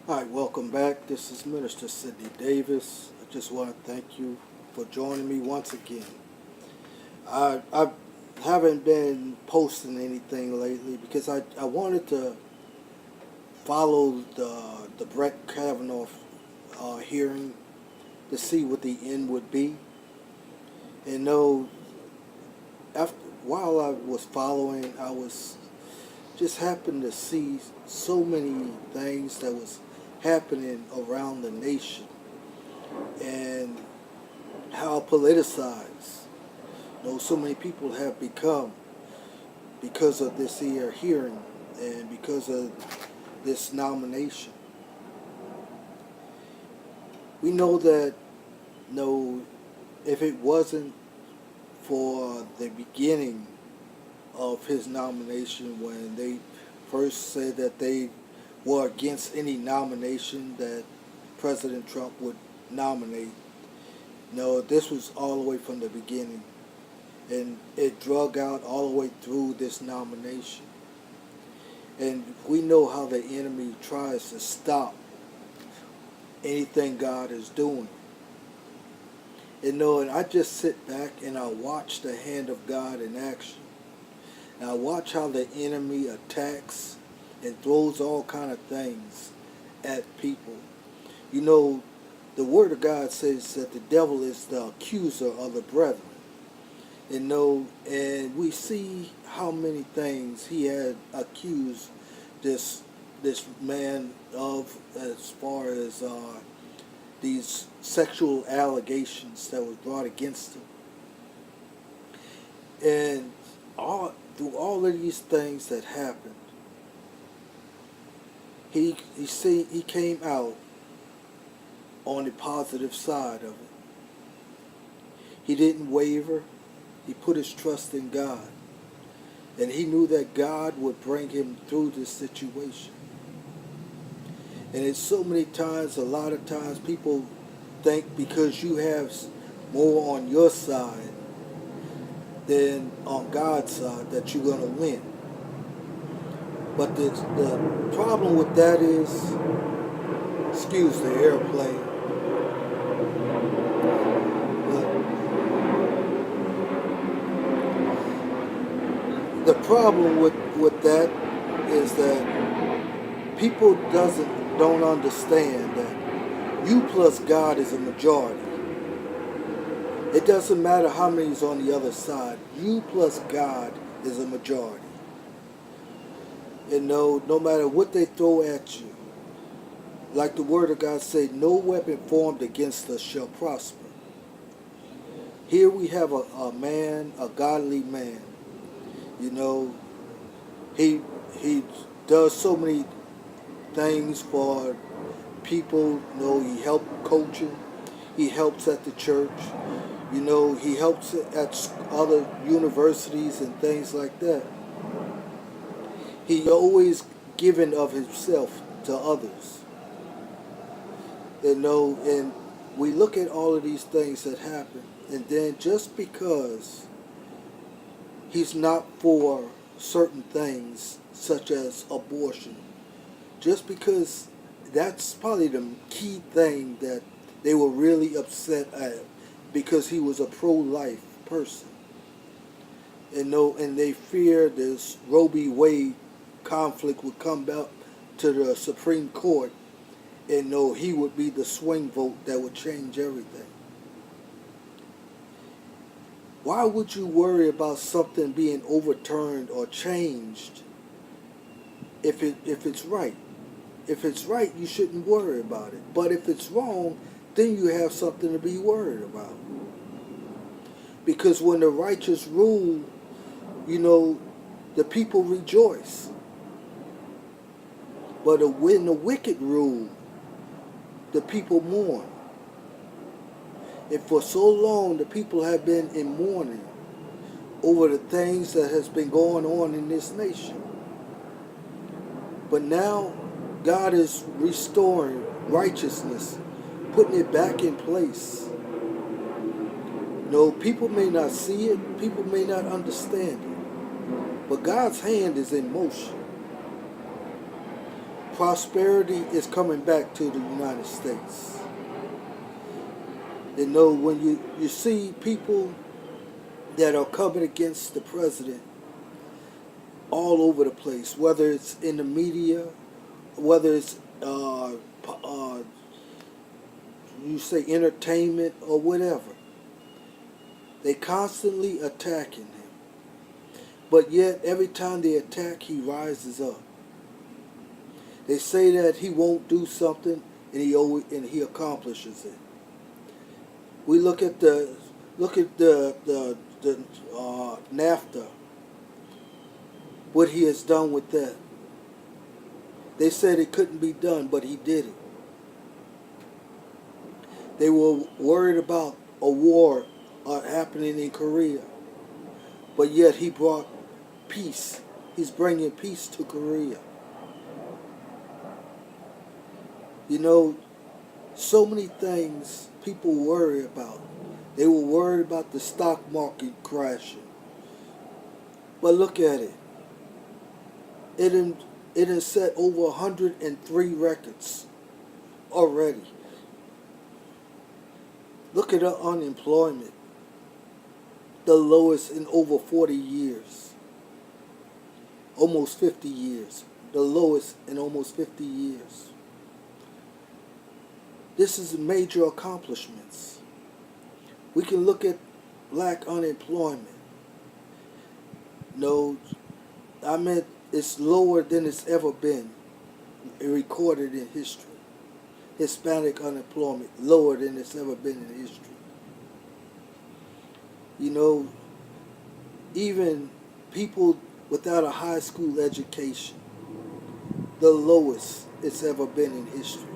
Hi, welcome back. This is Minister Sidney Davis. I just want to thank you for joining me once again. I haven't been posting anything lately because I wanted to follow the Bret Kavanaugh hearing to see what the end would be. And know after while I was following, I was just happened to see so many things that was happening around the nation and how politicized so many people have become because of this here hearing and because of this nomination. We know that no, if it wasn't for the beginning of his nomination when they first said that they were against any nomination that President Trump would nominate. No, this was all the way from the beginning. And it drug out all the way through this nomination. And we know how the enemy tries to stop anything God is doing. And I just sit back and I watch the hand of God in action. And I watch how the enemy attacks and throws all kind of things at people. You know, the Word of God says that the devil is the accuser of the brethren. And we see how many things he had accused this man of, as far as these sexual allegations that was brought against him. And through all of these things that happened, he came out on the positive side of it. He didn't waver. He put his trust in God. And he knew that God would bring him through this situation. And it's so many times, a lot of times, people think because you have more on your side than on God's side that you're going to win. But the problem with that is, excuse the airplane, the problem with that is that people don't understand that you plus God is a majority. It doesn't matter how many is on the other side. You plus God is a majority. And no matter what they throw at you, like the Word of God said, no weapon formed against us shall prosper. Here we have a man, a godly man. He does so many things for people. He helps coaching. He helps at the church. He helps at other universities and things like that. He always giving of himself to others. And we look at all of these things that happen, and then just because he's not for certain things such as abortion, just because that's probably the key thing that they were really upset at, because he was a pro-life person. And they fear this Roe v. Wade conflict would come back to the Supreme Court, and he would be the swing vote that would change everything. Why would you worry about something being overturned or changed if it's right? If it's right, you shouldn't worry about it. But if it's wrong, then you have something to be worried about. Because when the righteous rule, the people rejoice. But when the wicked rule, the people mourn. And for so long, the people have been in mourning over the things that has been going on in this nation. But now, God is restoring righteousness, putting it back in place. People may not see it, people may not understand it, but God's hand is in motion. prosperity is coming back to the United States. You know, when you see people that are coming against the president all over the place, whether it's in the media, whether it's you say entertainment or whatever, they constantly attacking him. But yet, every time they attack, he rises up. They say that he won't do something, and he accomplishes it. We look at the NAFTA, what he has done with that. They said it couldn't be done, but he did it. They were worried about a war happening in Korea, but yet he brought peace. He's bringing peace to Korea. You know, so many things people worry about. They were worried about the stock market crashing. But look at it. It has set over 103 records already. Look at the unemployment. The lowest in over 40 years. Almost 50 years. The lowest in almost 50 years. This is major accomplishments. We can look at black unemployment. No, I meant it's lower than it's ever been recorded in history. Hispanic unemployment lower than it's ever been in history. You know, even people without a high school education, the lowest it's ever been in history.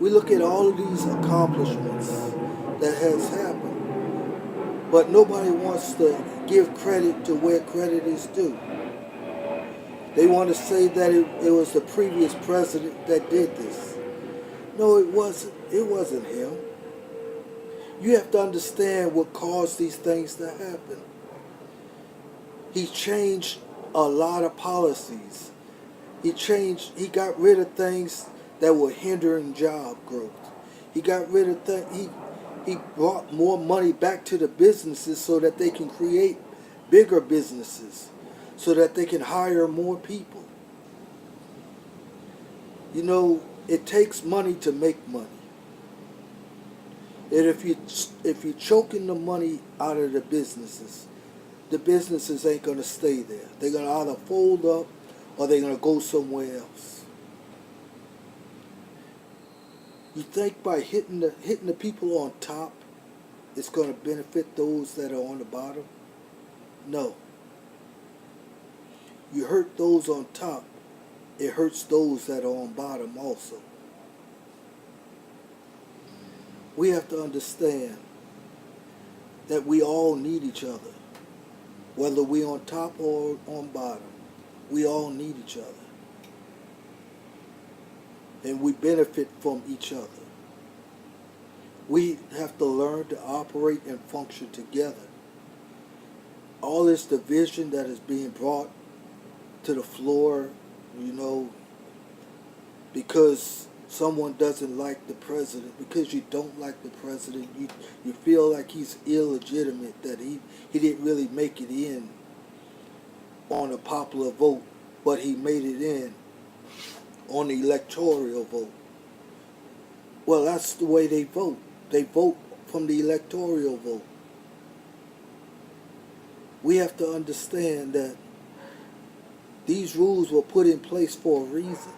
We look at all of these accomplishments that has happened, but nobody wants to give credit to where credit is due. They want to say that it was the previous president that did this. No, it wasn't. It wasn't him. You have to understand what caused these things to happen. He changed a lot of policies. He got rid of things that were hindering job growth. He got rid of things. He brought more money back to the businesses so that they can create bigger businesses, so that they can hire more people. You know, it takes money to make money. And if you're choking the money out of the businesses ain't going to stay there. They're going to either fold up or they're going to go somewhere else. You think by hitting the people on top, it's going to benefit those that are on the bottom? No. You hurt those on top, it hurts those that are on bottom also. We have to understand that we all need each other. Whether we're on top or on bottom, we all need each other. And we benefit from each other. We have to learn to operate and function together. All this division that is being brought to the floor, you know, because someone doesn't like the president, because you don't like the president, you feel like he's illegitimate, that he didn't really make it in on a popular vote, but he made it in on the electoral vote. Well, that's the way they vote. They vote from the electoral vote. We have to understand that these rules were put in place for a reason.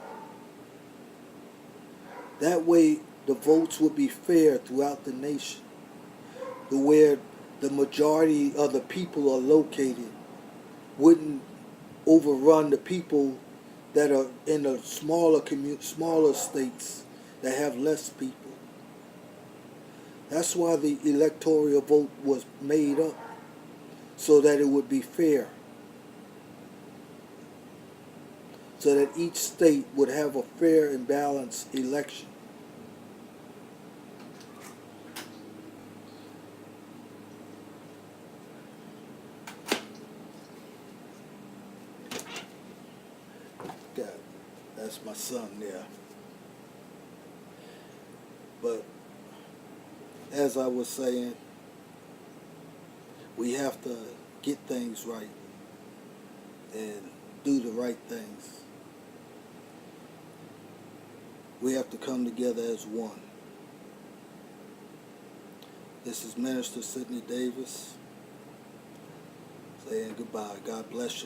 That way, the votes would be fair throughout the nation, to where the majority of the people are located wouldn't overrun the people that are in the smaller states that have less people. That's why the electoral vote was made up, so that it would be fair, so that each state would have a fair and balanced election. that. That's my son there. But as I was saying, we have to get things right and do the right things. We have to come together as one. This is Minister Sidney Davis saying goodbye. God bless you.